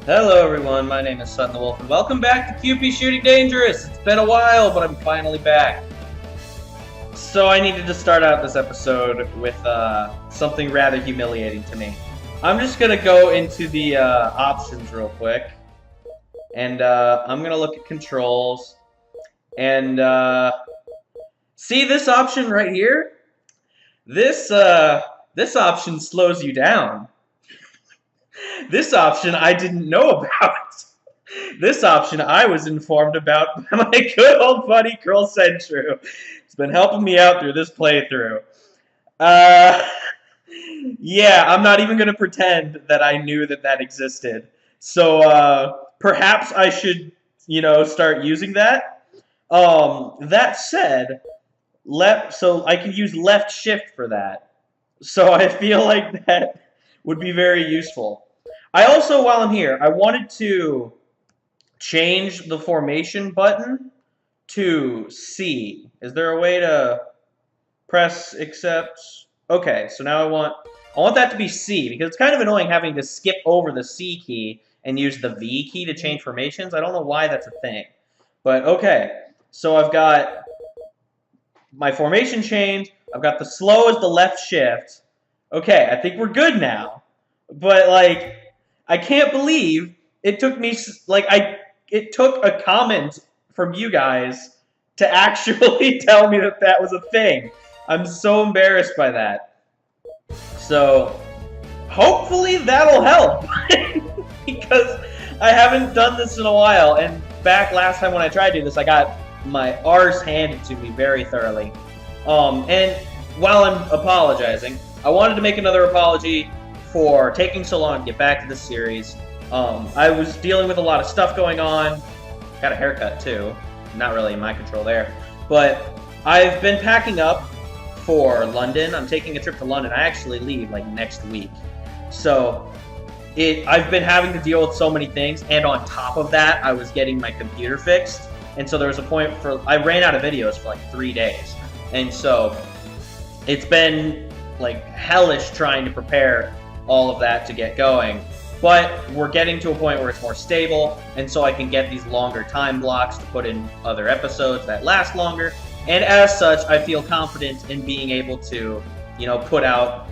Hello everyone, my name is Sutton the Wolf, and welcome back to QP Shooting Dangerous! It's been a while, but I'm finally back. So I needed to start out this episode with something rather humiliating to me. I'm just gonna go into the options real quick, and I'm gonna look at controls, and see this option right here? This option slows you down. This option I didn't know about. This option I was informed about by my good old buddy Curl Sentru. He's been helping me out through this playthrough. Yeah, I'm not even going to pretend that I knew that that existed. So perhaps I should, start using that. That said, so I can use left shift for that. So I feel like that would be very useful. I also, while I'm here, I wanted to change the formation button to C. Is there a way to press accept? Okay, so now I want that to be C, because it's kind of annoying having to skip over the C key and use the V key to change formations. I don't know why that's a thing. But okay, so I've got my formation change. I've got the slow as the left shift. Okay, I think we're good now. But, I can't believe it took me, it took a comment from you guys to actually tell me that that was a thing. I'm so embarrassed by that. So, hopefully that'll help. Because I haven't done this in a while, and back last time when I tried to do this, I got my arse handed to me very thoroughly. And while I'm apologizing, I wanted to make another apology for taking so long to get back to this series. I was dealing with a lot of stuff going on. Got a haircut too. Not really in my control there. But I've been packing up for London. I'm taking a trip to London. I actually leave next week. So I've been having to deal with so many things, and on top of that, I was getting my computer fixed. And so there was a point I ran out of videos for 3 days. And so it's been hellish trying to prepare all of that to get going, but we're getting to a point where it's more stable, and so I can get these longer time blocks to put in other episodes that last longer, and as such, I feel confident in being able to, put out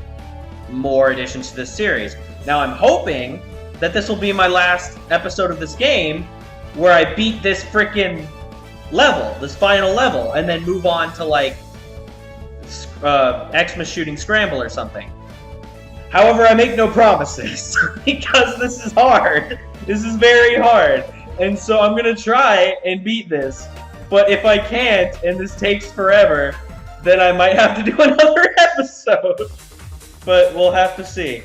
more additions to this series. Now, I'm hoping that this will be my last episode of this game, where I beat this freaking level, this final level, and then move on to, Xmas Shooting Scramble or something. However, I make no promises, because this is hard. This is very hard. And so I'm going to try and beat this. But if I can't, and this takes forever, then I might have to do another episode. But we'll have to see.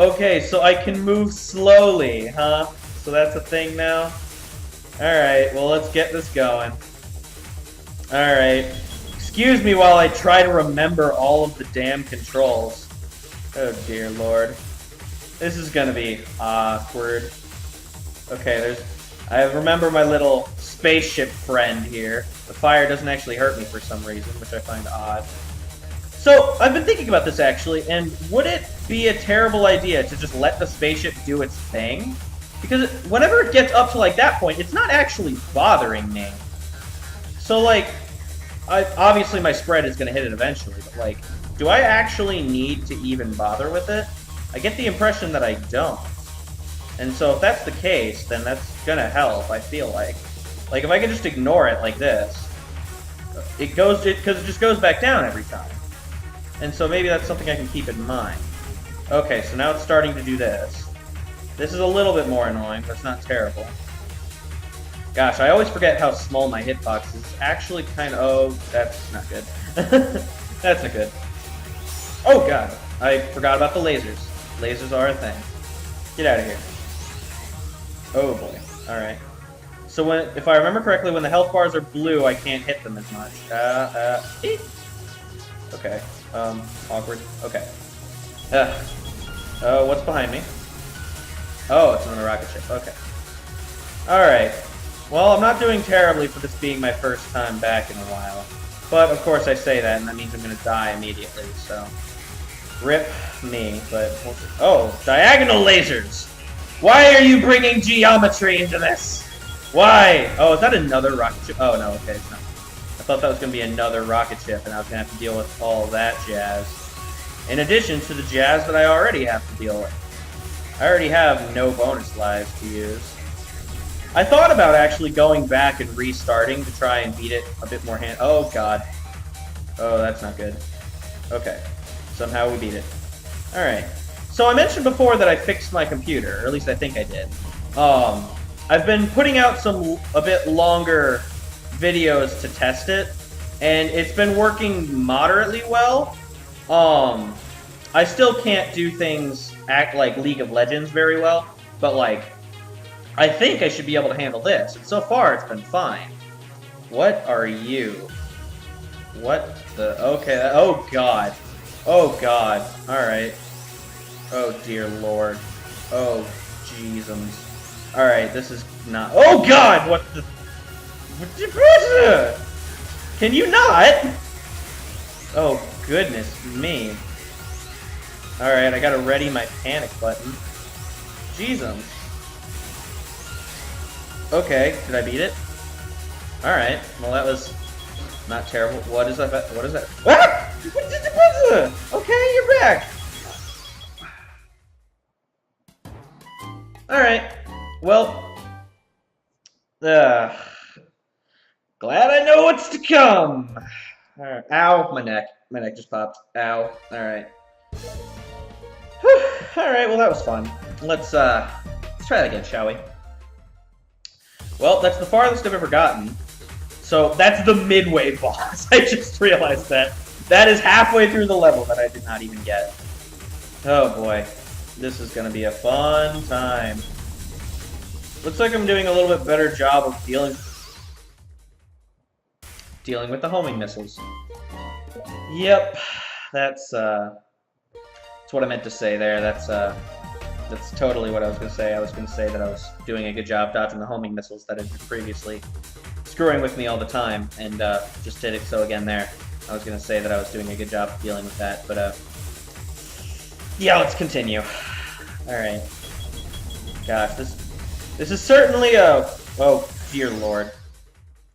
Okay, so I can move slowly, huh? So that's a thing now? Alright, well, let's get this going. Alright. Excuse me while I try to remember all of the damn controls. Oh dear lord. This is gonna be awkward. Okay, I remember my little spaceship friend here. The fire doesn't actually hurt me for some reason, which I find odd. So, I've been thinking about this actually, and would it be a terrible idea to just let the spaceship do its thing? Because whenever it gets up to that point, it's not actually bothering me. So obviously my spread is gonna hit it eventually, but do I actually need to even bother with it? I get the impression that I don't. And so if that's the case, then that's gonna help, I feel like. If I can just ignore it like this, because it just goes back down every time. And so maybe that's something I can keep in mind. Okay, so now it's starting to do this. This is a little bit more annoying, but it's not terrible. Gosh, I always forget how small my hitbox is. Actually oh, that's not good. That's not good. Oh god, I forgot about the lasers. Lasers are a thing. Get out of here. Oh boy. Alright. So if I remember correctly, when the health bars are blue, I can't hit them as much. Okay. Awkward. Okay. Oh, what's behind me? Oh, it's another rocket ship. Okay. Alright. Well, I'm not doing terribly for this being my first time back in a while. But, of course, I say that, and that means I'm going to die immediately, so... Rip me, but... Oh, diagonal lasers! Why are you bringing geometry into this? Why? Oh, is that another rocket ship? Oh, no, okay, it's not. I thought that was going to be another rocket ship, and I was going to have to deal with all that jazz. In addition to the jazz that I already have to deal with. I already have no bonus lives to use. I thought about actually going back and restarting to try and beat it a bit more Oh, God. Oh, that's not good. Okay. Somehow we beat it. Alright. So I mentioned before that I fixed my computer, or at least I think I did. I've been putting out a bit longer videos to test it, and it's been working moderately well. I still can't do things act like League of Legends very well, but like, I think I should be able to handle this, and so far it's been fine. What are you? What the? Okay, oh god. Oh god. Alright. Oh dear lord. Oh, jeezums. Alright, this is not. Oh god! What the? Can you not? Oh, goodness me. Alright, I gotta ready my panic button. Jeezums. Okay, did I beat it? Alright, well that was not terrible. What is that? What is that? Ah! Okay, you're back! Alright, well... glad I know what's to come! Alright, ow, my neck. My neck just popped. Ow. Alright. Alright, well that was fun. Let's try that again, shall we? Well, that's the farthest I've ever gotten. So, that's the midway boss. I just realized that. That is halfway through the level that I did not even get. Oh boy. This is gonna be a fun time. Looks like I'm doing a little bit better job of dealing with the homing missiles. Yep. That's what I meant to say there. That's totally what I was going to say. I was going to say that I was doing a good job dodging the homing missiles that had been previously screwing with me all the time, and just did it so again there. I was going to say that I was doing a good job of dealing with that, but yeah, let's continue. Alright. Gosh, this is certainly a... Oh, dear lord.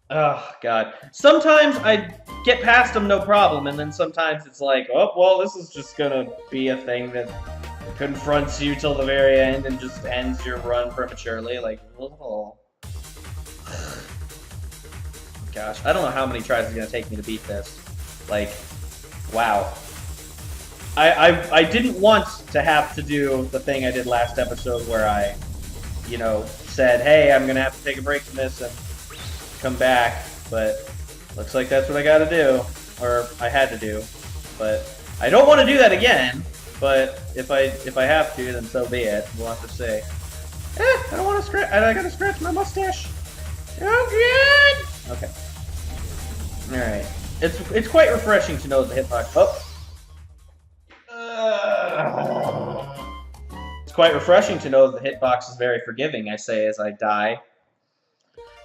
Oh, God. Sometimes I get past them no problem, and then sometimes it's like, oh, well, this is just gonna be a thing that confronts you till the very end and just ends your run prematurely. Like, oh. Gosh, I don't know how many tries it's gonna take me to beat this. Like, wow. I didn't want to have to do the thing I did last episode where I, you know, said, hey, I'm gonna have to take a break from this and come back, but looks like that's what I gotta do, or I had to do, but I don't want to do that again, but if I have to, then so be it. We'll have to see. I don't want to scratch, I gotta scratch my mustache. Oh, good! Okay. Alright. It's quite refreshing to know that the hitbox... Oh! It's quite refreshing to know that the hitbox is very forgiving, I say as I die.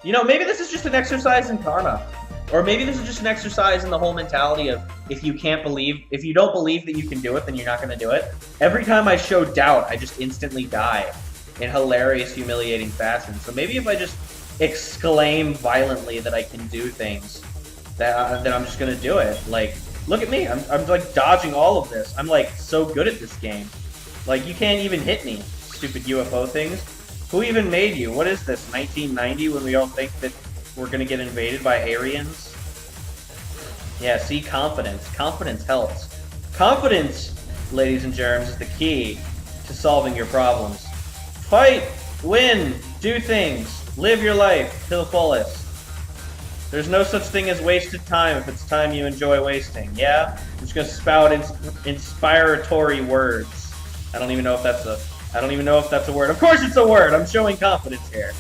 You know, maybe this is just an exercise in karma. Or maybe this is just an exercise in the whole mentality of if you don't believe that you can do it, then you're not going to do it. Every time I show doubt, I just instantly die in hilarious, humiliating fashion. So maybe if I just exclaim violently that I can do things, that I'm just going to do it. Like, look at me. I'm like dodging all of this. I'm like so good at this game. Like, you can't even hit me, stupid UFO things. Who even made you? What is this, 1990, when we all think that we're gonna get invaded by Aryans? Yeah, see, confidence. Confidence helps. Confidence, ladies and germs, is the key to solving your problems. Fight, win, do things, live your life to the fullest. There's no such thing as wasted time if it's time you enjoy wasting. Yeah? I'm just gonna spout inspiratory words. I don't even know if that's a word. Of course it's a word! I'm showing confidence here.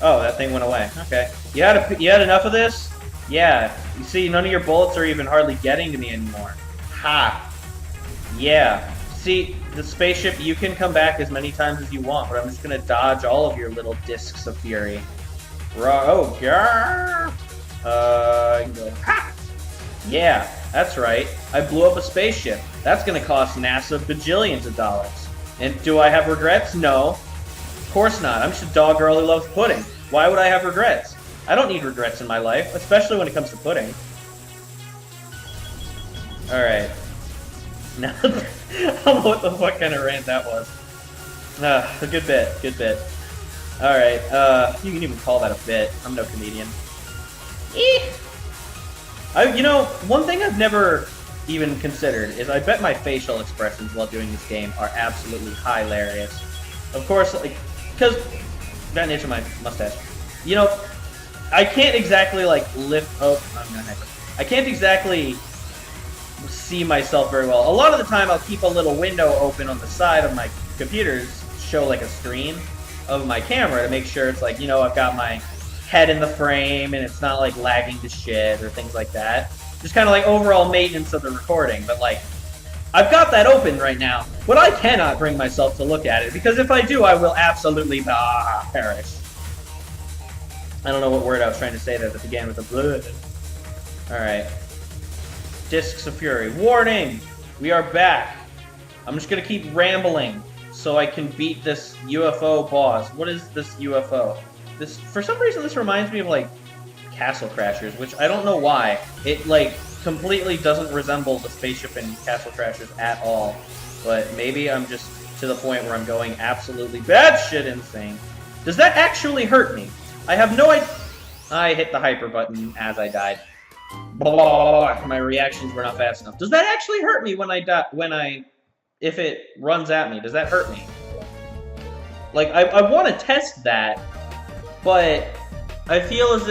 Oh, that thing went away. Okay. You had enough of this? Yeah. You see, none of your bullets are even hardly getting to me anymore. Ha! Yeah. See, the spaceship, you can come back as many times as you want, but I'm just gonna dodge all of your little discs of fury. Oh, yeah! I can go, ha! Yeah, that's right. I blew up a spaceship. That's gonna cost NASA bajillions of dollars. And do I have regrets? No. Of course not. I'm just a dog girl who loves pudding. Why would I have regrets? I don't need regrets in my life, especially when it comes to pudding. Alright. Now, I don't know what the fuck kind of rant that was. A good bit, good bit. Alright, you can even call that a bit. I'm no comedian. You know, one thing I've never even considered is I bet my facial expressions while doing this game are absolutely hilarious. Of course, like, because that itch on my mustache. You know, I can't exactly like lift. Oh, I'm gonna hyper. I can't exactly see myself very well. A lot of the time, I'll keep a little window open on the side of my computer, show like a screen of my camera to make sure it's like, you know, I've got my head in the frame and it's not like lagging to shit or things like that. Just kind of like overall maintenance of the recording. But like, I've got that open right now, but I cannot bring myself to look at it because if I do, I will absolutely perish. I don't know what word I was trying to say there that began with a blood. Alright. Discs of Fury. Warning! We are back. I'm just gonna keep rambling so I can beat this UFO boss. What is this UFO? This, for some reason, this reminds me of, like, Castle Crashers, which I don't know why. It, like, completely doesn't resemble the spaceship in Castle Crashers at all. But maybe I'm just to the point where I'm going absolutely batshit insane. Does that actually hurt me? I have no idea. I hit the hyper button as I died. Blah, blah, blah. My reactions were not fast enough. Does that actually hurt me when I die? If it runs at me? Does that hurt me? Like, I want to test that, but I feel as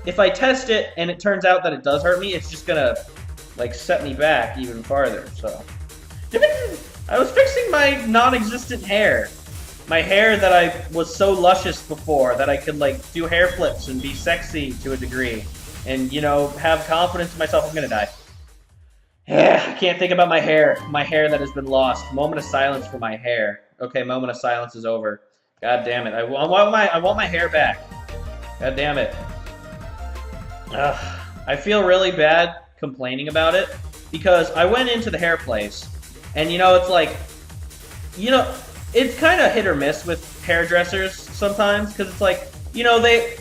if I test it and it turns out that it does hurt me, it's just gonna, like, set me back even farther, so. I was fixing my non-existent hair. My hair that I was so luscious before that I could, like, do hair flips and be sexy to a degree. And, you know, have confidence in myself. I'm gonna die. I can't think about my hair. My hair that has been lost. Moment of silence for my hair. Okay, moment of silence is over. God damn it. I want my hair back. God damn it. I feel really bad complaining about it because I went into the hair place and, you know, it's like, you know, it's kind of hit or miss with hairdressers sometimes because it's like, you know, they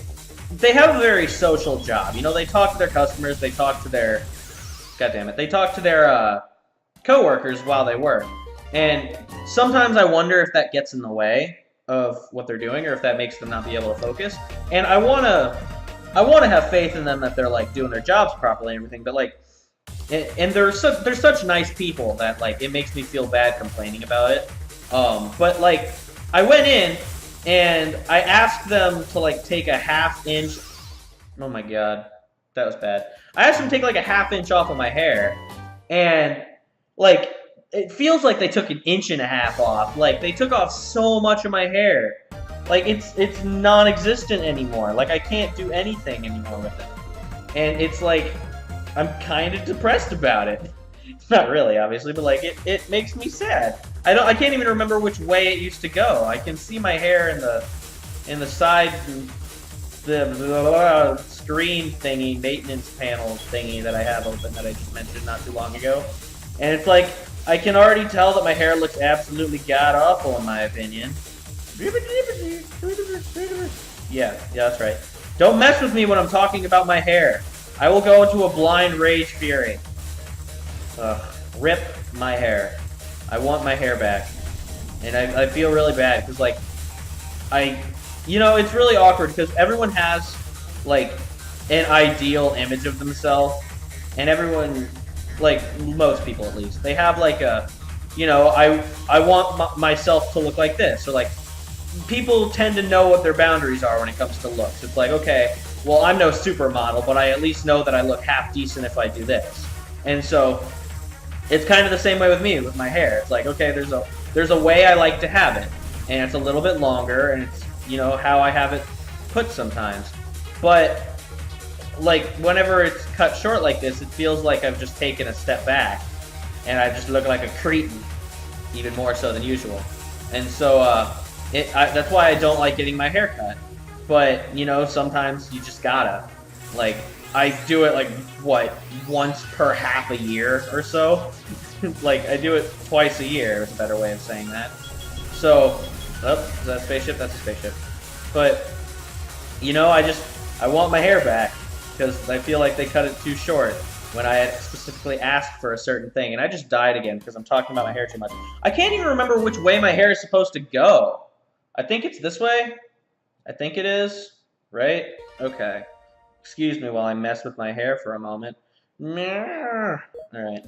have a very social job. You know, they talk to their customers, they talk to their, God damn it, they talk to their coworkers while they work. And sometimes I wonder if that gets in the way of what they're doing or if that makes them not be able to focus. And I want to have faith in them that they're, like, doing their jobs properly and everything, but, like, and they're such nice people that, like, it makes me feel bad complaining about it. But, like, I went in and I asked them to, like, take a ½ inch. Oh my god, that was bad. I asked them to take, like, a ½ inch off of my hair, and, like, it feels like they took an 1.5 inches off. Like, they took off so much of my hair. Like, it's non-existent anymore. Like, I can't do anything anymore with it. And it's like, I'm kind of depressed about it. Not really, obviously, but, like, it makes me sad. I can't even remember which way it used to go. I can see my hair in the side, the screen thingy, maintenance panel thingy that I have open that I just mentioned not too long ago. And it's like, I can already tell that my hair looks absolutely god-awful in my opinion. Yeah, that's right. Don't mess with me when I'm talking about my hair. I will go into a blind rage fury. Rip my hair. I want my hair back. And I feel really bad, because, like, you know, it's really awkward, because everyone has, like, an ideal image of themselves, and everyone, like, most people at least, they have, like, a, you know, I want myself to look like this, or, like, people tend to know what their boundaries are when it comes to looks. It's like, okay, well, I'm no supermodel, but I at least know that I look half decent if I do this. And so, it's kind of the same way with me, with my hair. It's like, okay, there's a way I like to have it, and it's a little bit longer, and it's, you know, how I have it put sometimes. But, like, whenever it's cut short like this, it feels like I've just taken a step back, and I just look like a cretin, even more so than usual. And so, that's why I don't like getting my hair cut. But, you know, sometimes you just gotta. Like, I do it, like, what, once per half a year or so? Like, I do it twice a year, is a better way of saying that. So, Oh, is that a spaceship? That's a spaceship. But, you know, I want my hair back. Because I feel like they cut it too short when I had specifically asked for a certain thing. And I just died again because I'm talking about my hair too much. I can't even remember which way my hair is supposed to go. I think it's this way. I think it is. Right? Okay. Excuse me while I mess with my hair for a moment. Alright.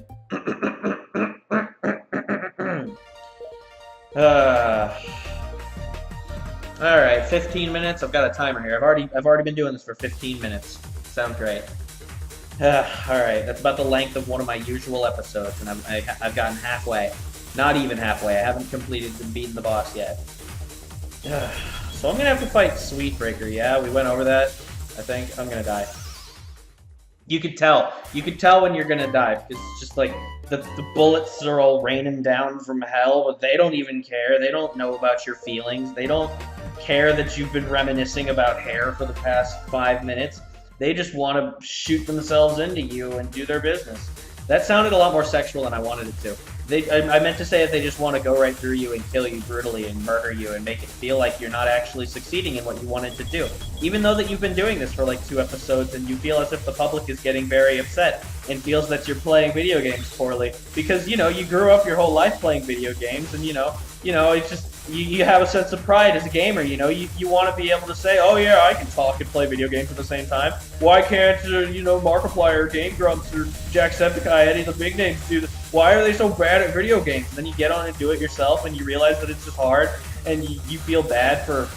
Alright, 15 minutes. I've got a timer here. I've already been doing this for 15 minutes. Sounds great. Alright, that's about the length of one of my usual episodes, and I've gotten halfway. Not even halfway. I haven't completed and beaten the boss yet. So I'm gonna have to fight Sweetbreaker, yeah? We went over that, I think. I'm gonna die. You could tell. You could tell when you're gonna die, because it's just like, the bullets are all raining down from hell, but they don't even care. They don't know about your feelings. They don't care that you've been reminiscing about hair for the past 5 minutes. They just want to shoot themselves into you and do their business. That sounded a lot more sexual than I wanted it to. I meant to say that they just want to go right through you and kill you brutally and murder you and make it feel like you're not actually succeeding in what you wanted to do. Even though that you've been doing this for like 2 episodes and you feel as if the public is getting very upset and feels that you're playing video games poorly. Because, you know, you grew up your whole life playing video games and, you know, it's just, you have a sense of pride as a gamer, you know? You want to be able to say, oh yeah, I can talk and play video games at the same time. Why can't, you know, Markiplier, Game Grumps, or Jacksepticeye, any of the big names do this? Why are they so bad at video games? And then you get on and do it yourself, and you realize that it's just hard, and you feel bad for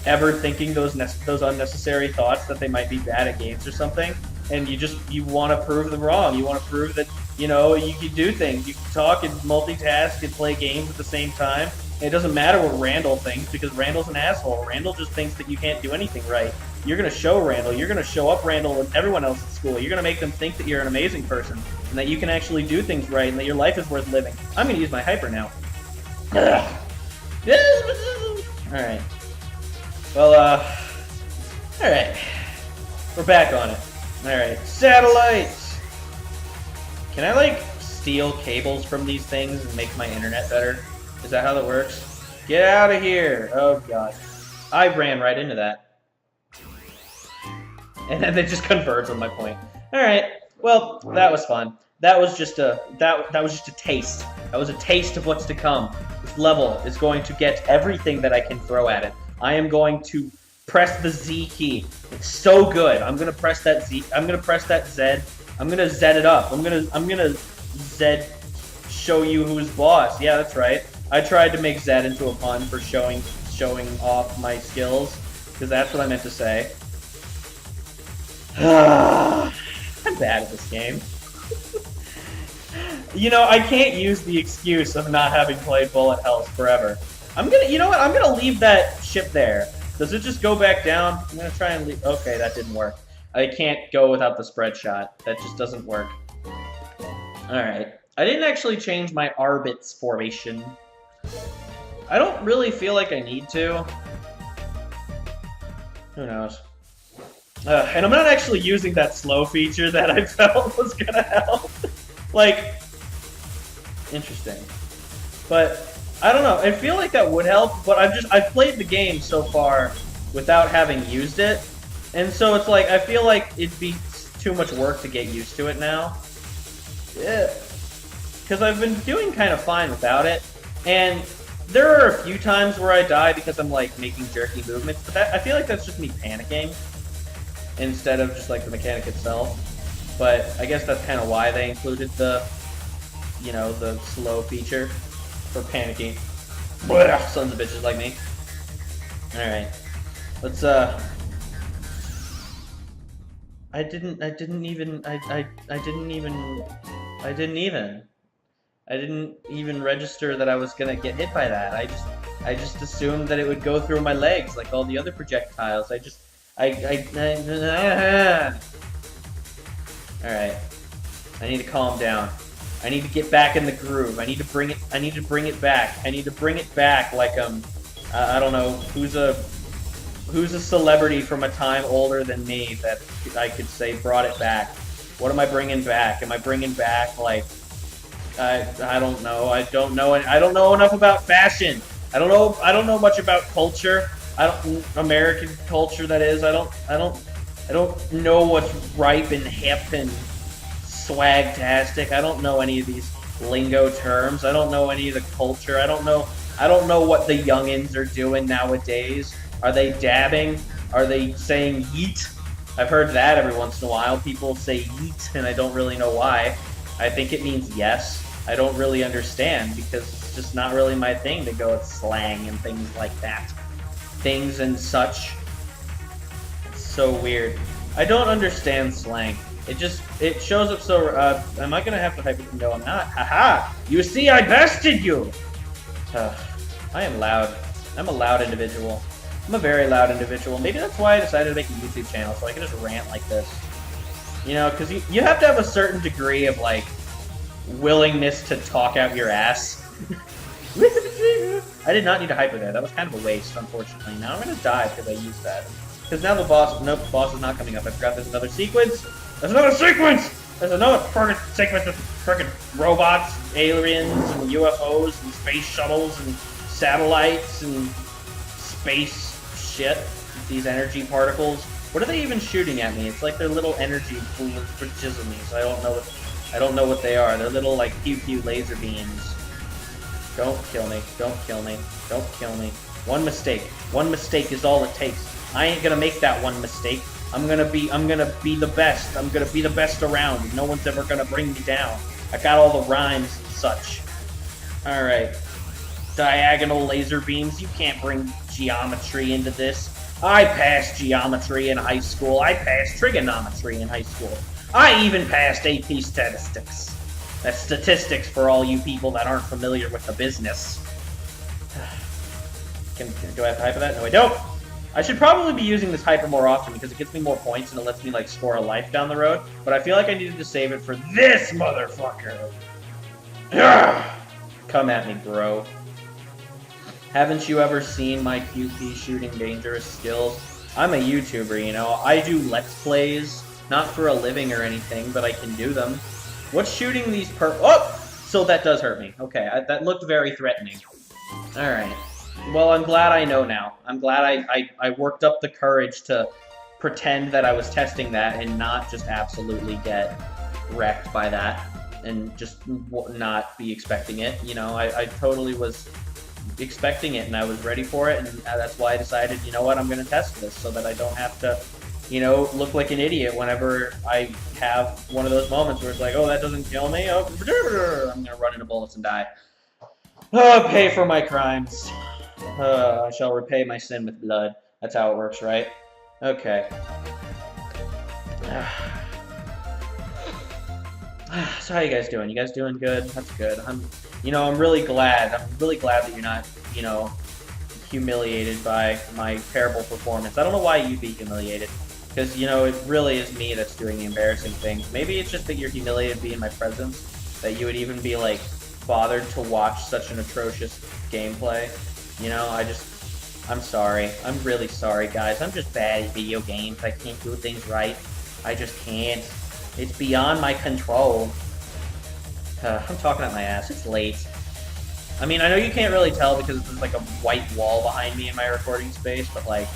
ever thinking those unnecessary thoughts that they might be bad at games or something. And you want to prove them wrong. You want to prove that, you know, you can do things. You can talk and multitask and play games at the same time. It doesn't matter what Randall thinks, because Randall's an asshole. Randall just thinks that you can't do anything right. You're going to show Randall. You're going to show up Randall and everyone else at school. You're going to make them think that you're an amazing person, and that you can actually do things right, and that your life is worth living. I'm going to use my hyper now. Alright. Well, alright. We're back on it. Alright. Satellites! Can I, like, steal cables from these things and make my internet better? Is that how that works? Get out of here! Oh god. I ran right into that. And then it just converts on my point. Alright. Well, that was fun. That was just a that was just a taste. That was a taste of what's to come. This level is going to get everything that I can throw at it. I am going to press the Z key. It's so good. I'm gonna press that Z. I'm gonna press that Z. I'm gonna Z it up. I'm gonna Z show you who's boss. Yeah, that's right. I tried to make Z into a pun for showing off my skills, because that's what I meant to say. I'm bad at this game. You know, I can't use the excuse of not having played Bullet Hells forever. You know what? I'm gonna leave that ship there. Does it just go back down? I'm gonna try and leave. Okay, that didn't work. I can't go without the spread shot. That just doesn't work. Alright. I didn't actually change my Arbit's formation. I don't really feel like I need to. Who knows? And I'm not actually using that slow feature that I felt was gonna help. Like, interesting. But, I don't know, I feel like that would help, but I've played the game so far without having used it. And so it's like, I feel like it'd be too much work to get used to it now. Yeah. Because I've been doing kind of fine without it. And there are a few times where I die because I'm, like, making jerky movements, but I feel like that's just me panicking instead of just, like, the mechanic itself. But I guess that's kind of why they included the, you know, the slow feature for panicking. Sons of bitches like me. Alright. Let's, I didn't even register that I was gonna get hit by that. I just assumed that it would go through my legs like all the other projectiles. Alright. I need to calm down. I need to get back in the groove. I need to bring it back. I need to bring it back like I don't know, who's a celebrity from a time older than me that I could say brought it back. What am I bringing back? Am I bringing back, like, I don't know. I don't know enough about fashion. I don't know much about culture. I don't American culture that is. I don't know what's ripe and hip and swagtastic. I don't know any of these lingo terms. I don't know any of the culture. I don't know what the youngins are doing nowadays. Are they dabbing? Are they saying yeet? I've heard that every once in a while. People say yeet, and I don't really know why. I think it means yes. I don't really understand because it's just not really my thing to go with slang and things like that. Things and such. It's so weird. I don't understand slang. It shows up so, am I gonna have to hype it? No, I'm not. Haha! You see, I bested you! I am loud. I'm a loud individual. I'm a very loud individual. Maybe that's why I decided to make a YouTube channel, so I can just rant like this. You know, because you have to have a certain degree of, like, willingness to talk out your ass. I did not need to hyper there. That was kind of a waste, unfortunately. Now I'm going to die because I used that. Because now the boss... Nope, the boss is not coming up. I forgot there's another sequence. There's another sequence! There's another freaking sequence with freaking robots, aliens, and UFOs, and space shuttles, and satellites, and space shit. These energy particles. What are they even shooting at me? It's like they're little energy jisms. I don't know what they are. They're little, like, pew-pew laser beams. Don't kill me. Don't kill me. Don't kill me. One mistake. One mistake is all it takes. I ain't gonna make that one mistake. I'm gonna be the best. I'm gonna be the best around. No one's ever gonna bring me down. I got all the rhymes and such. Alright. Diagonal laser beams. You can't bring geometry into this. I passed geometry in high school. I passed trigonometry in high school. I even passed AP statistics. That's statistics for all you people that aren't familiar with the business. Do I have to hyper that? No, I don't. I should probably be using this hyper more often because it gets me more points and it lets me, like, score a life down the road. But I feel like I needed to save it for this motherfucker. Come at me, bro. Haven't you ever seen my QP shooting dangerous skills? I'm a YouTuber, you know. I do Let's Plays, not for a living or anything, but I can do them. What's shooting these Oh! So that does hurt me. Okay, that looked very threatening. Alright. Well, I'm glad I know now. I'm glad I worked up the courage to pretend that I was testing that and not just absolutely get wrecked by that and just not be expecting it. You know, I totally was expecting it and I was ready for it, and that's why I decided, you know what, I'm going to test this so that I don't have to, you know, look like an idiot whenever I have one of those moments where it's like, oh, that doesn't kill me. Oh, I'm going to run into bullets and die. Oh, pay for my crimes. I shall repay my sin with blood. That's how it works, right? Okay. So how you guys doing? You guys doing good? That's good. I'm really glad. I'm really glad that you're not, you know, humiliated by my terrible performance. I don't know why you'd be humiliated. Because, you know, it really is me that's doing the embarrassing things. Maybe it's just that you're humiliated being in my presence. That you would even be, like, bothered to watch such an atrocious gameplay. You know, I'm sorry. I'm really sorry, guys. I'm just bad at video games. I can't do things right. I just can't. It's beyond my control. I'm talking at my ass. It's late. I mean, I know you can't really tell because there's like a white wall behind me in my recording space, but like,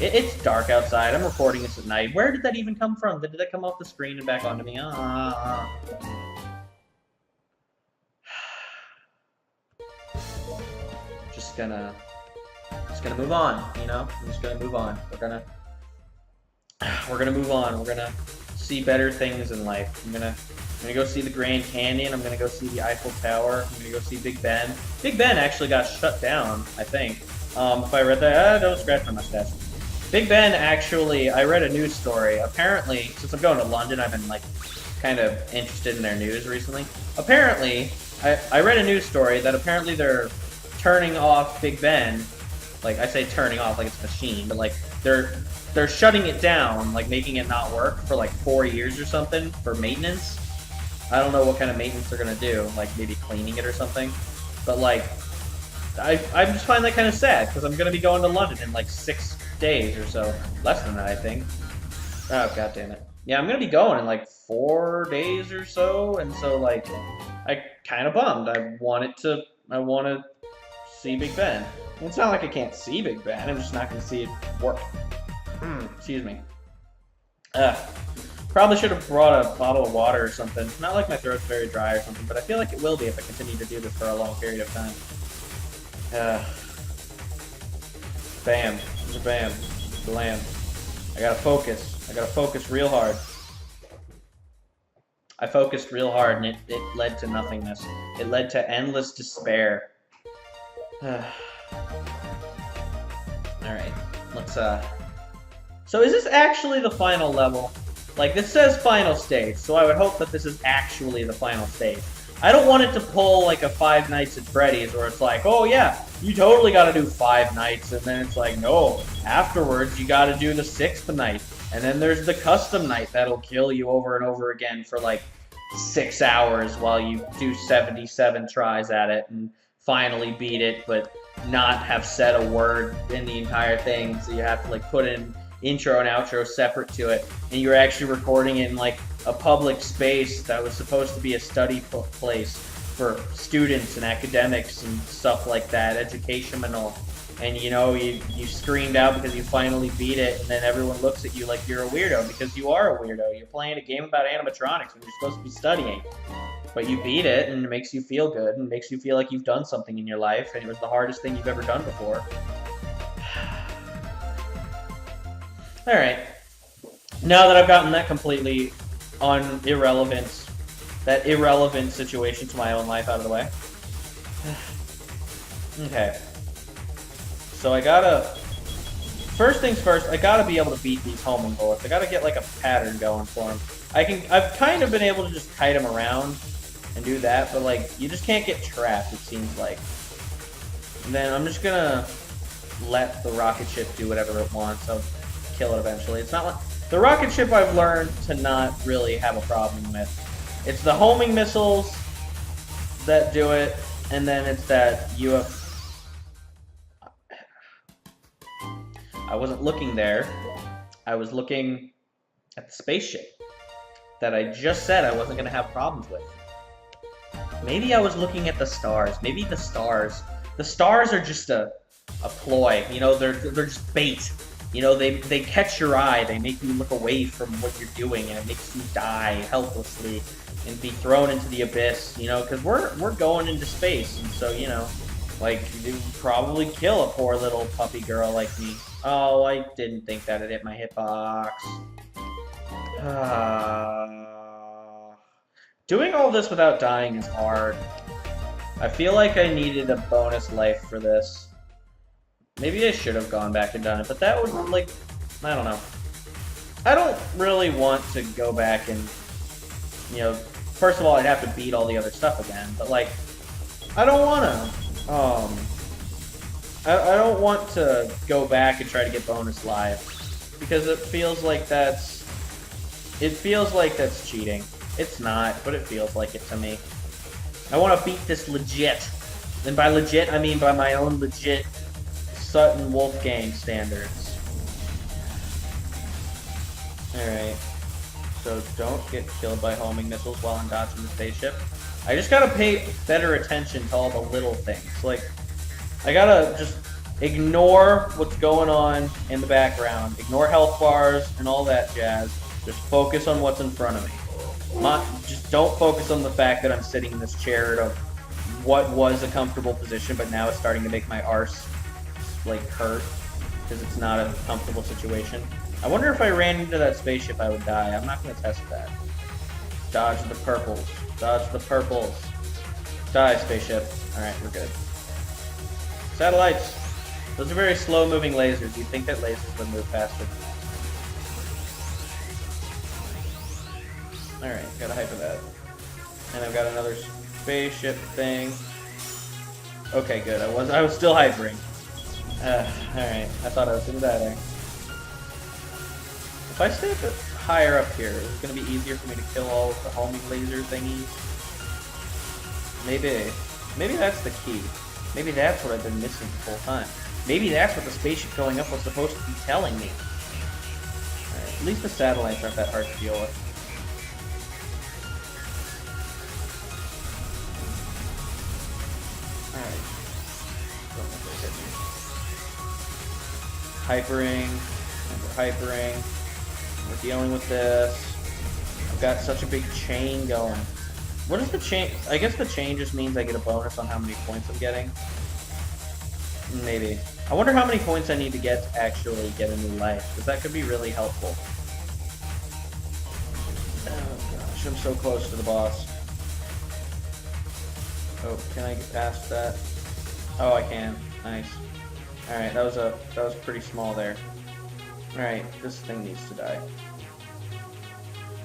it's dark outside. I'm recording this at night. Where did that even come from? Did that come off the screen and back onto me? Just gonna move on, you know? I'm just gonna move on. We're gonna move on. We're gonna see better things in life. I'm gonna go see the Grand Canyon. I'm gonna go see the Eiffel Tower. I'm gonna go see Big Ben. Big Ben actually got shut down, I think. If I read that, don't scratch my mustache. Big Ben actually, I read a news story. Apparently, since I'm going to London, I've been like kind of interested in their news recently. Apparently, I read a news story that apparently they're turning off Big Ben. Like, I say turning off like it's a machine, but like they're shutting it down, like making it not work for like 4 years or something for maintenance. I don't know what kind of maintenance they're gonna do, like maybe cleaning it or something. But like, I just find that kind of sad because I'm gonna be going to London in like 6 days or so, less than that I think. Oh god damn it! Yeah, I'm gonna be going in like 4 days or so, and so like, I kind of bummed. I want to see Big Ben. It's not like I can't see Big Ben. I'm just not going to see it work. Excuse me. Probably should have brought a bottle of water or something. Not like my throat's very dry or something, but I feel like it will be if I continue to do this for a long period of time. Bam. Bam. Blam. I gotta focus. I gotta focus real hard. I focused real hard, and it led to nothingness. It led to endless despair. Alright, let's, So is this actually the final level? Like, this says final stage, so I would hope that this is actually the final stage. I don't want it to pull, like, a Five Nights at Freddy's, where it's like, oh yeah, you totally gotta do 5 nights, and then it's like, no, afterwards you gotta do the 6th night. And then there's the custom night that'll kill you over and over again for, like, 6 hours while you do 77 tries at it and finally beat it, but not have said a word in the entire thing, so you have to, like, put in intro and outro separate to it, and you're actually recording in, like, a public space that was supposed to be a study place for students and academics and stuff like that, educational, and, you know, you screamed out because you finally beat it, and then everyone looks at you like you're a weirdo, because you are a weirdo. You're playing a game about animatronics when you're supposed to be studying. But you beat it, and it makes you feel good, and makes you feel like you've done something in your life, and it was the hardest thing you've ever done before. Alright. Now that I've gotten that completely irrelevant situation to my own life out of the way. Okay. So I gotta... First things first, I gotta be able to beat these homing bullets. I gotta get, like, a pattern going for them. I've kind of been able to just kite them around and do that, but, like, you just can't get trapped, it seems like. And then I'm just gonna let the rocket ship do whatever it wants. I'll kill it eventually. It's not like... The rocket ship I've learned to not really have a problem with. It's the homing missiles that do it, and then it's that I wasn't looking there. I was looking at the spaceship that I just said I wasn't going to have problems with. Maybe I was looking at the stars. Maybe the stars are just a ploy. You know, they're just bait. You know, they catch your eye. They make you look away from what you're doing, and it makes you die helplessly and be thrown into the abyss. You know, because we're going into space, and so, you know, like, you probably kill a poor little puppy girl like me. Oh, I didn't think that it hit my hitbox. Doing all this without dying is hard. I feel like I needed a bonus life for this. Maybe I should have gone back and done it, but that would, like, I don't know. I don't really want to go back and, you know, first of all, I'd have to beat all the other stuff again, but, like, I don't want to, I don't want to go back and try to get bonus lives, because it feels like that's cheating. It's not, but it feels like it to me. I want to beat this legit, and by legit, I mean by my own legit Sutton Wolfgang standards. Alright. So don't get killed by homing missiles while I'm dodging the spaceship. I just gotta pay better attention to all the little things. Like, I gotta just ignore what's going on in the background. Ignore health bars and all that jazz. Just focus on what's in front of me. Just don't focus on the fact that I'm sitting in this chair at what was a comfortable position, but now it's starting to make my arse, like, hurt, because it's not a comfortable situation. I wonder if I ran into that spaceship I would die. I'm not going to test that. Dodge the purples. Dodge the purples. Die, spaceship. Alright, we're good. Satellites. Those are very slow-moving lasers. You'd think that lasers would move faster. Alright, got a hype of that. And I've got another spaceship thing. Okay, good. I was still hypering. Alright. I thought I was gonna die there. If I stay a bit higher up here, is it gonna be easier for me to kill all of the homing laser thingies? Maybe. Maybe that's the key. Maybe that's what I've been missing the whole time. Maybe that's what the spaceship going up was supposed to be telling me. Alright, at least the satellites aren't that hard to deal with. hypering, and we're hypering. We're dealing with this. I've got such a big chain going. What is the chain? I guess the chain just means I get a bonus on how many points I'm getting. Maybe. I wonder how many points I need to get to actually get a new life, because that could be really helpful. Oh gosh, I'm so close to the boss. Oh, can I get past that? Oh, I can. Nice. Alright, that was pretty small there. Alright, this thing needs to die.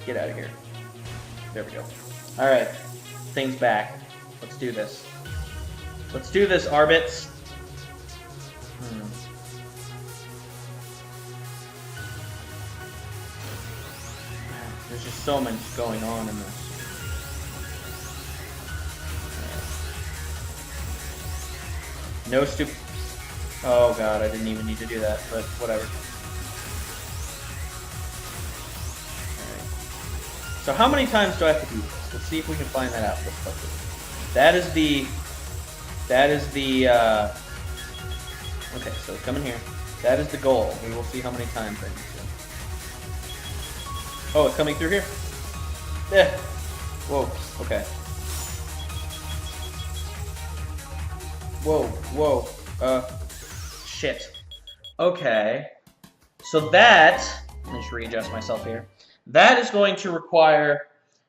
Get out of here. There we go. Alright, thing's back. Let's do this. Let's do this, Arbits. There's just so much going on in this. No stupid... Oh god, I didn't even need to do that, but whatever. Alright. So how many times do I have to do this? Let's see if we can find that out real quickly. That is the, okay, so come in here. That is the goal. We will see how many times I need to. Oh, it's coming through here? Yeah. Whoa, okay. Whoa, shit. Okay. So that, let me just readjust myself here. That is going to require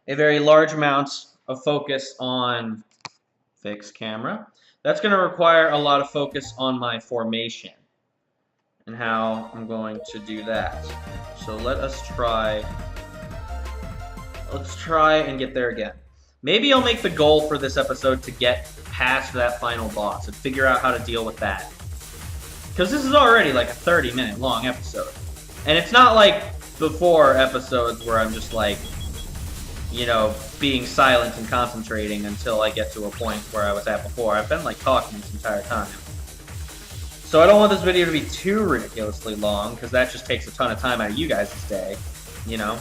a very large amount of focus on fixed camera. That's going to require a lot of focus on my formation and how I'm going to do that. So let's try and get there again. Maybe I'll make the goal for this episode to get past that final boss and figure out how to deal with that. Because this is already like a 30-minute long episode. And it's not like before episodes where I'm just like, you know, being silent and concentrating until I get to a point where I was at before. I've been like talking this entire time. So I don't want this video to be too ridiculously long, because that just takes a ton of time out of you guys' day, you know?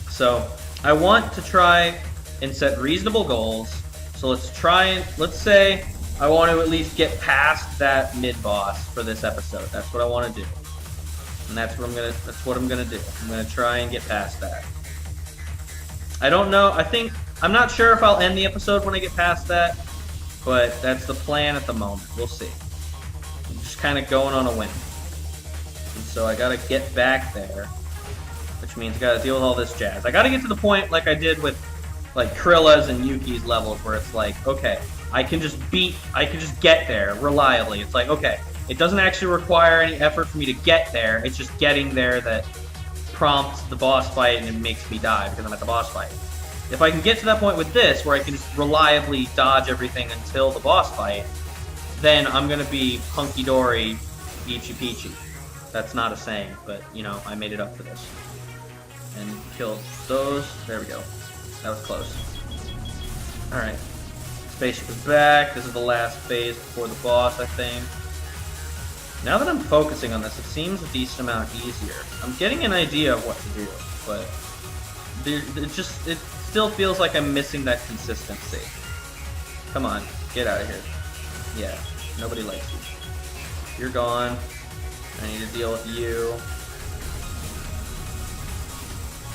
So I want to try and set reasonable goals. So let's say I want to at least get past that mid-boss for this episode. That's what I want to do. And that's what I'm gonna do. I'm gonna try and get past that. I don't know, I'm not sure if I'll end the episode when I get past that, but that's the plan at the moment. We'll see. I'm just kind of going on a whim. And so I gotta get back there, which means I gotta deal with all this jazz. I gotta get to the point like I did with like Krilla's and Yuki's levels where it's like, okay, I can just get there reliably. It's like, okay, it doesn't actually require any effort for me to get there, it's just getting there that prompts the boss fight and it makes me die because I'm at the boss fight. If I can get to that point with this, where I can just reliably dodge everything until the boss fight, then I'm gonna be hunky-dory, peachy-peachy. That's not a saying, but, you know, I made it up for this. And killed those. There we go. That was close. Alright. Spaceship is back. This is the last phase before the boss, I think. Now that I'm focusing on this, it seems a decent amount easier. I'm getting an idea of what to do, but it still feels like I'm missing that consistency. Come on, get out of here. Yeah, nobody likes you. You're gone. I need to deal with you.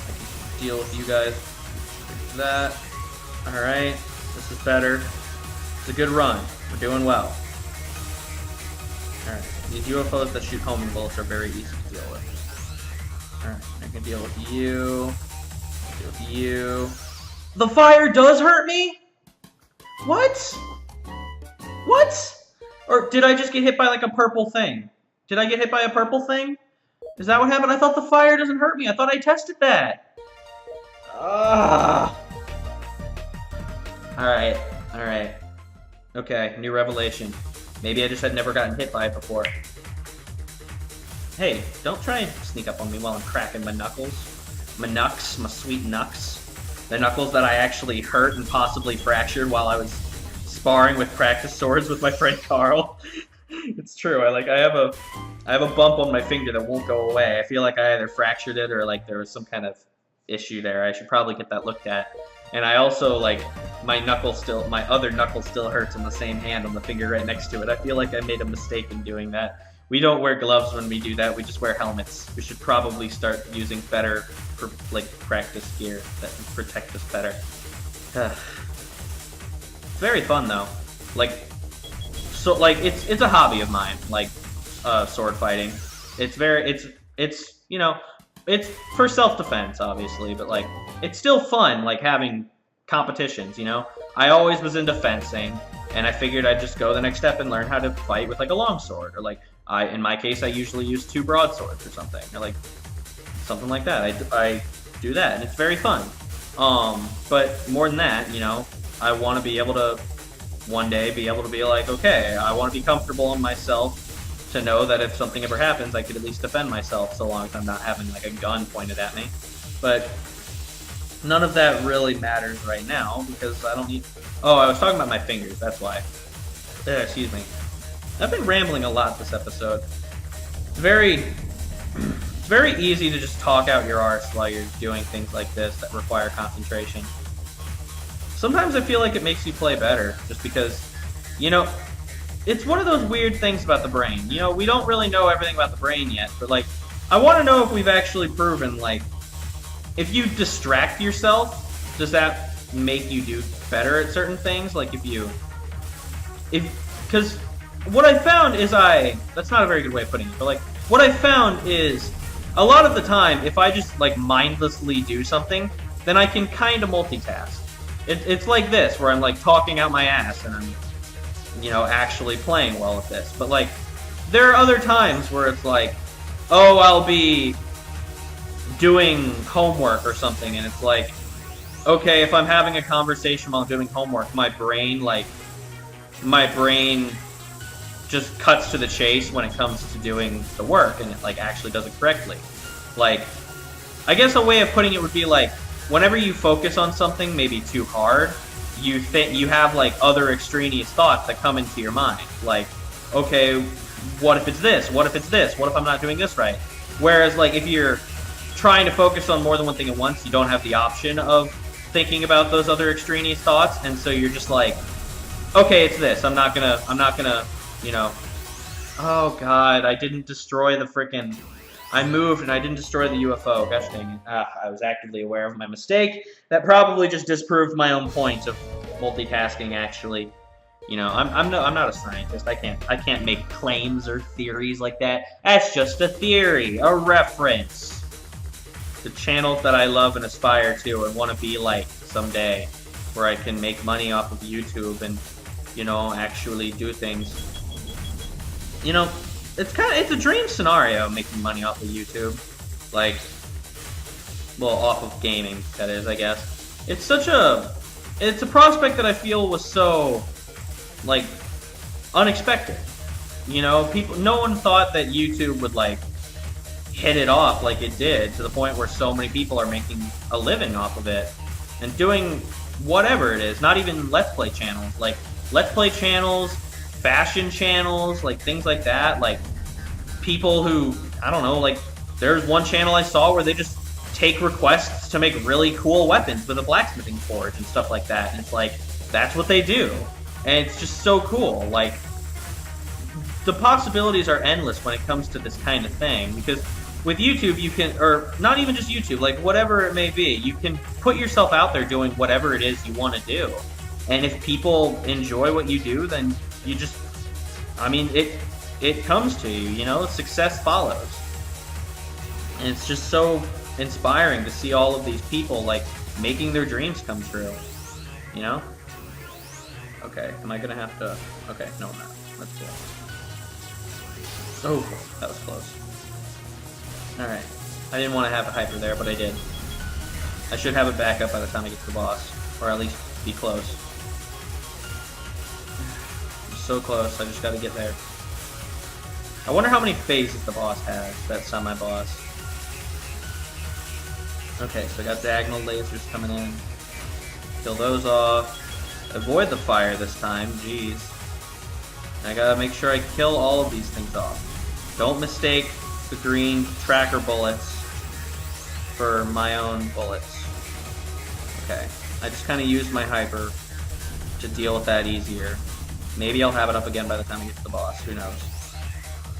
I can deal with you guys. That. Alright, this is better. It's a good run. We're doing well. Alright, these UFOs that shoot homing bullets are very easy to deal with. Alright, I can deal with you. Deal with you. The fire does hurt me? What? What? Or did I just get hit by like a purple thing? Did I get hit by a purple thing? Is that what happened? I thought the fire doesn't hurt me. I thought I tested that. Alright, alright. Okay, new revelation. Maybe I just had never gotten hit by it before. Hey, don't try and sneak up on me while I'm cracking my knuckles. My knucks, my sweet knucks. The knuckles that I actually hurt and possibly fractured while I was sparring with practice swords with my friend Carl. It's true. I have a bump on my finger that won't go away. I feel like I either fractured it or like there was some kind of issue there. I should probably get that looked at. And I also, like, my other knuckle still hurts on the same hand on the finger right next to it. I feel like I made a mistake in doing that. We don't wear gloves when we do that. We just wear helmets. We should probably start using better, like, practice gear that can protect us better. It's very fun though. Like, so like it's a hobby of mine. Like, sword fighting. It's you know, it's for self-defense obviously, but like it's still fun. Like having competitions. You know, I always was into fencing. And I figured I'd just go the next step and learn how to fight with like a longsword, or like in my case, I usually use 2 broadswords or something, or like something like that. I do that, and it's very fun. But more than that, you know, I want to be able to one day be able to be like, okay, I want to be comfortable in myself to know that if something ever happens, I could at least defend myself, so long as I'm not having like a gun pointed at me. But none of that really matters right now because I don't need. Oh, I was talking about my fingers, that's why. Excuse me. I've been rambling a lot this episode. It's very easy to just talk out your arse while you're doing things like this that require concentration. Sometimes I feel like it makes you play better, just because, you know, it's one of those weird things about the brain. You know, we don't really know everything about the brain yet, but like, I want to know if we've actually proven, like, if you distract yourself, does that make you do better at certain things? Like because what I found is that's not a very good way of putting it, but like what I found is a lot of the time if I just like mindlessly do something, then I can kind of multitask. It's like this where I'm like talking out my ass and I'm, you know, actually playing well at this. But like there are other times where it's like, oh, I'll be doing homework or something, and it's like, okay, if I'm having a conversation while I'm doing homework, my brain just cuts to the chase when it comes to doing the work, and it like actually does it correctly. Like, I guess a way of putting it would be like, whenever you focus on something maybe too hard, you have like other extraneous thoughts that come into your mind. Like, okay, what if it's this? What if it's this? What if I'm not doing this right? Whereas like if you're trying to focus on more than one thing at once, you don't have the option of thinking about those other extraneous thoughts, and so you're just like, okay, it's this. I'm not gonna, you know. Oh god, I didn't destroy the frickin'. I moved and I didn't destroy the UFO. Gosh dang it. I was actively aware of my mistake. That probably just disproved my own point of multitasking. Actually, you know, I'm not a scientist. I can't make claims or theories like that. That's just a theory, a reference. The channels that I love and aspire to and want to be like someday, where I can make money off of YouTube and, you know, actually do things. You know, it's a dream scenario, making money off of YouTube. Like, well, off of gaming, that is, I guess. It's a prospect that I feel was so, like, unexpected. You know, no one thought that YouTube would, like, hit it off like it did, to the point where so many people are making a living off of it and doing whatever it is. Not even Let's Play channels, like Let's Play channels, fashion channels, like things like that. Like people who, I don't know, like there's one channel I saw where they just take requests to make really cool weapons with a blacksmithing forge and stuff like that, and it's like, that's what they do, and it's just so cool. Like, the possibilities are endless when it comes to this kind of thing, because with YouTube, you can, or not even just YouTube, like whatever it may be, you can put yourself out there doing whatever it is you want to do. And if people enjoy what you do, then you just, I mean, it comes to you, you know, success follows. And it's just so inspiring to see all of these people, like, making their dreams come true, you know? Okay, am I gonna have to, okay, no I'm not, that's cool. Oh, that was close. Alright. I didn't want to have a hyper there, but I did. I should have it back up by the time I get to the boss. Or at least be close. I'm so close, I just gotta get there. I wonder how many phases the boss has, that semi-boss. Okay, so I got diagonal lasers coming in. Kill those off. Avoid the fire this time, jeez. And I gotta make sure I kill all of these things off. Don't mistake the green tracker bullets for my own bullets. Okay, I just kind of used my hyper to deal with that easier. Maybe I'll have it up again by the time I get to the boss, who knows.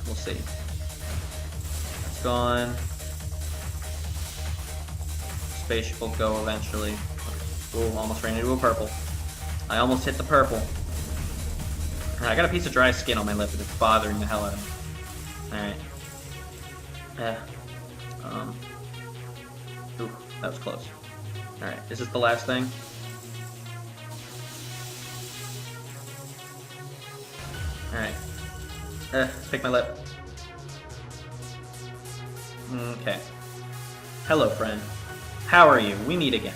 We'll see. It's gone. Spaceship will go eventually. Ooh, almost ran into a purple. I almost hit the purple. I got a piece of dry skin on my lip and it's bothering the hell out of me. Alright. Ooh, that was close. Alright, is this the last thing? Alright. Pick my lip. Okay. Hello, friend. How are you? We meet again.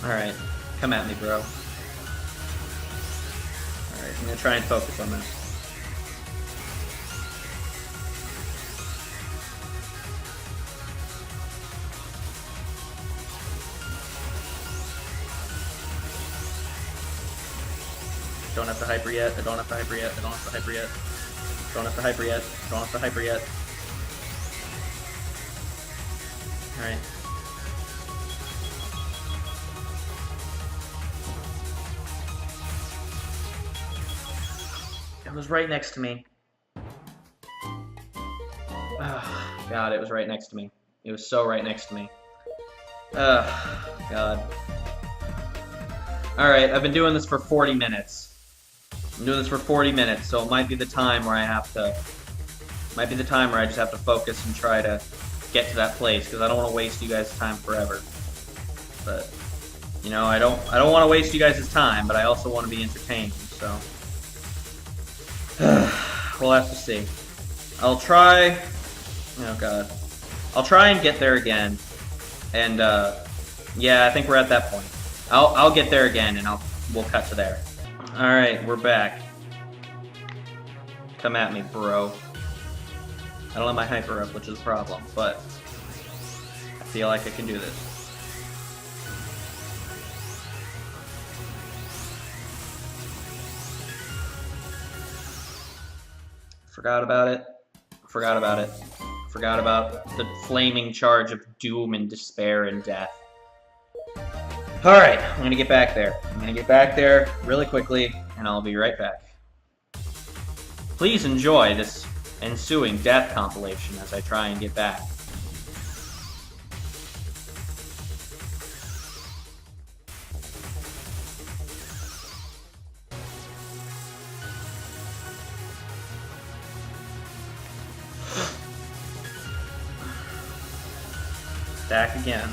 Alright. Come at me, bro. Alright, I'm gonna try and focus on this. Don't have to hyper yet. I don't have to hyper yet. I don't have to hyper yet. Don't have to hyper yet. Don't have to hyper yet. Alright. It was right next to me. Oh, God, it was right next to me. It was so right next to me. God. Alright, I've been doing this for 40 minutes. I'm doing this for 40 minutes, so it might be the time where I have to... Might be the time where I just have to focus and try to get to that place, because I don't want to waste you guys' time forever. But, you know, I don't want to waste you guys' time, but I also want to be entertaining, so... We'll have to see. I'll try... Oh, God. I'll try and get there again. And, yeah, I think we're at that point. I'll get there again, and we'll cut to there. Alright, we're back. Come at me, bro. I don't have my hyper up, which is a problem, but I feel like I can do this. Forgot about it. Forgot about it. Forgot about the flaming charge of doom and despair and death. Alright, I'm gonna get back there. I'm gonna get back there really quickly, and I'll be right back. Please enjoy this ensuing death compilation as I try and get back. Back again.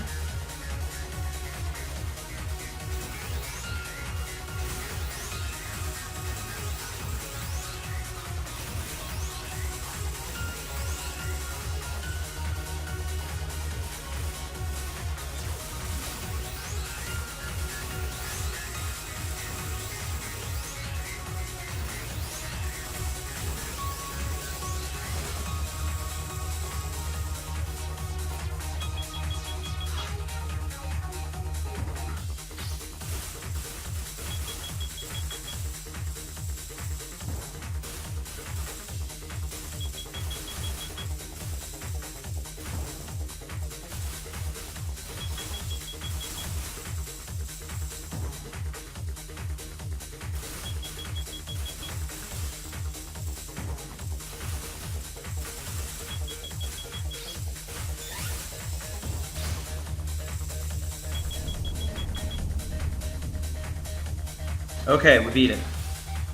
Okay, we beat it.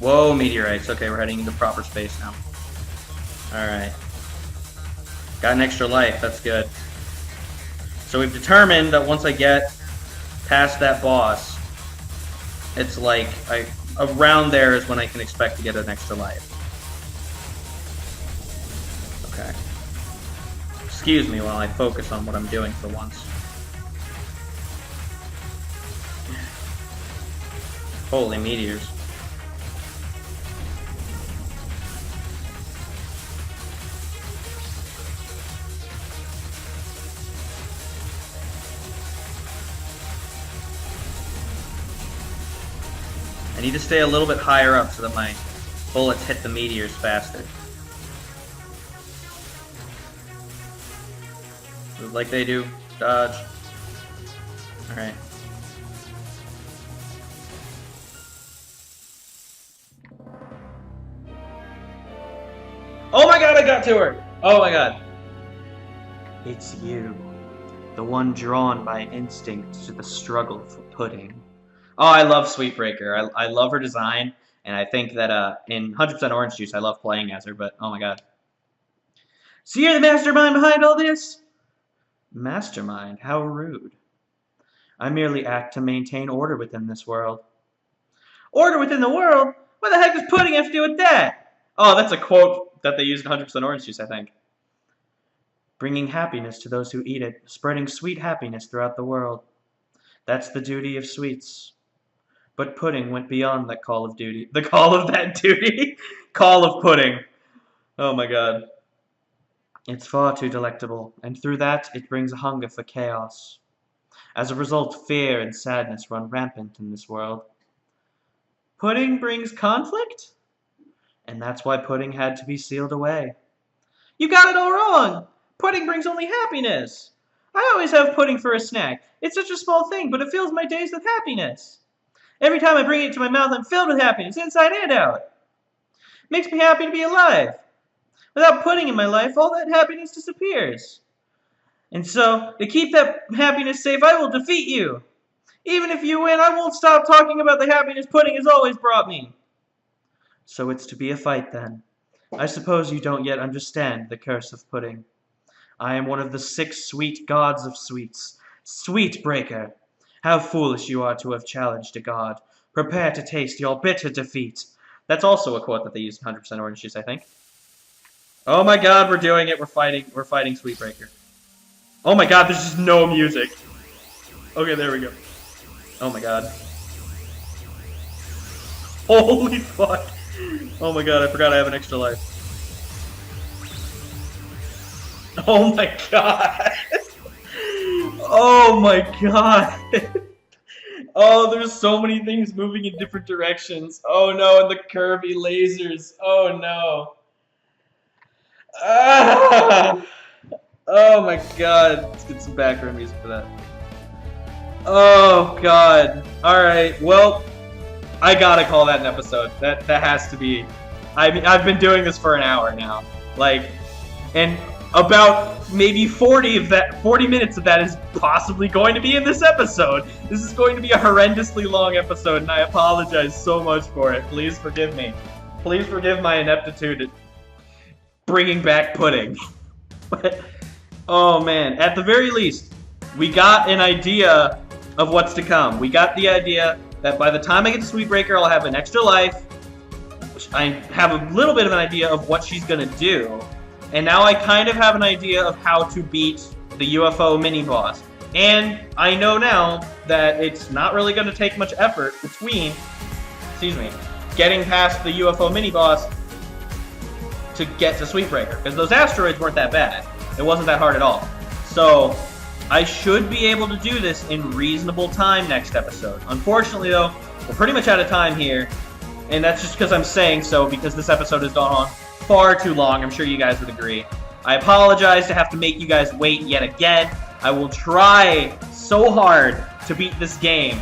Whoa, meteorites. Okay, we're heading into proper space now. Alright. Got an extra life, that's good. So we've determined that once I get past that boss, it's like, around there is when I can expect to get an extra life. Okay. Excuse me while I focus on what I'm doing for once. Holy meteors. I need to stay a little bit higher up so that my bullets hit the meteors faster. Move like they do. Dodge. Alright. to her. Oh my god. It's you. The one drawn by instinct to the struggle for pudding. Oh, I love Sweetbreaker. I love her design, and I think that in 100% Orange Juice, I love playing as her, but oh my god. So you're the mastermind behind all this? Mastermind? How rude. I merely act to maintain order within this world. Order within the world? What the heck does pudding have to do with that? Oh, that's a quote that they used in 100% Orange Juice, I think. Bringing happiness to those who eat it, spreading sweet happiness throughout the world. That's the duty of sweets. But pudding went beyond that call of duty. The call of that duty? Call of pudding. Oh my god. It's far too delectable, and through that it brings a hunger for chaos. As a result, fear and sadness run rampant in this world. Pudding brings conflict? And that's why pudding had to be sealed away. You got it all wrong! Pudding brings only happiness! I always have pudding for a snack. It's such a small thing, but it fills my days with happiness. Every time I bring it to my mouth, I'm filled with happiness, inside and out. Makes me happy to be alive. Without pudding in my life, all that happiness disappears. And so, to keep that happiness safe, I will defeat you. Even if you win, I won't stop talking about the happiness pudding has always brought me. So it's to be a fight then. I suppose you don't yet understand the curse of pudding. I am one of the 6 sweet gods of sweets. Sweetbreaker. How foolish you are to have challenged a god. Prepare to taste your bitter defeat. That's also a quote that they used in 100% Orange Juice, I think. Oh my god, we're doing it. We're fighting Sweetbreaker. Oh my god, there's just no music. Okay, there we go. Oh my god. Holy fuck. Oh my god, I forgot I have an extra life. Oh my god. Oh my god. Oh, there's so many things moving in different directions. Oh no, and the curvy lasers. Oh no. Ah! Oh my god. Let's get some background music for that. Oh god. Alright, well, I gotta call that an episode. That has to be. I mean, I've been doing this for an hour now. Like, and about maybe 40 minutes of that is possibly going to be in this episode. This is going to be a horrendously long episode, and I apologize so much for it. Please forgive me. Please forgive my ineptitude at bringing back pudding. But, oh man, at the very least, we got an idea of what's to come. We got the idea that by the time I get to Sweetbreaker, I'll have an extra life. I have a little bit of an idea of what she's gonna do. And now I kind of have an idea of how to beat the UFO mini-boss. And I know now that it's not really going to take much effort between, getting past the UFO mini-boss to get to Sweetbreaker. Because those asteroids weren't that bad. It wasn't that hard at all. So, I should be able to do this in reasonable time next episode. Unfortunately, though, we're pretty much out of time here. And that's just because I'm saying so, because this episode has gone on far too long. I'm sure you guys would agree. I apologize to have to make you guys wait yet again. I will try so hard to beat this game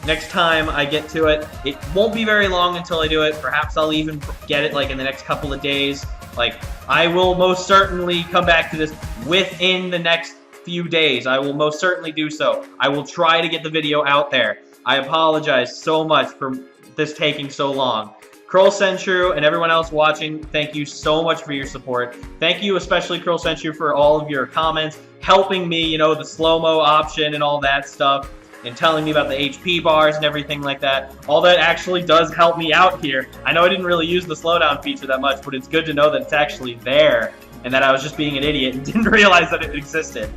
next time I get to it. It won't be very long until I do it. Perhaps I'll even get it like in the next couple of days. Like, I will most certainly come back to this within the next few days. I will most certainly do so. I will try to get the video out there. I apologize so much for this taking so long. Kroll Sentru and everyone else watching, thank you so much for your support. Thank you especially, Kroll Sentru, for all of your comments, helping me, you know, the slow-mo option and all that stuff, and telling me about the HP bars and everything like that. All that actually does help me out here. I know I didn't really use the slowdown feature that much, but it's good to know that it's actually there, and that I was just being an idiot and didn't realize that it existed.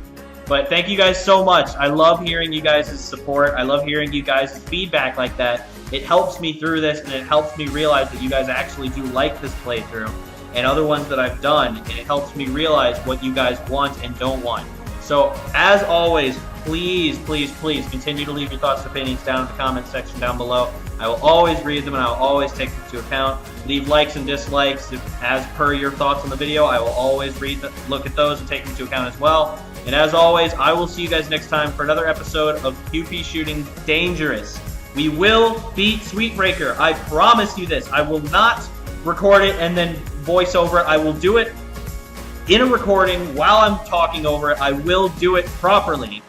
But thank you guys so much. I love hearing you guys' support. I love hearing you guys' feedback like that. It helps me through this, and it helps me realize that you guys actually do like this playthrough and other ones that I've done, and it helps me realize what you guys want and don't want. So, as always, please, please, please continue to leave your thoughts and opinions down in the comment section down below. I will always read them, and I will always take them into account. Leave likes and dislikes as per your thoughts on the video. I will always look at those and take them into account as well. And as always, I will see you guys next time for another episode of QP Shooting Dangerous. We will beat Sweetbreaker. I promise you this. I will not record it and then voice over it. I will do it in a recording while I'm talking over it. I will do it properly.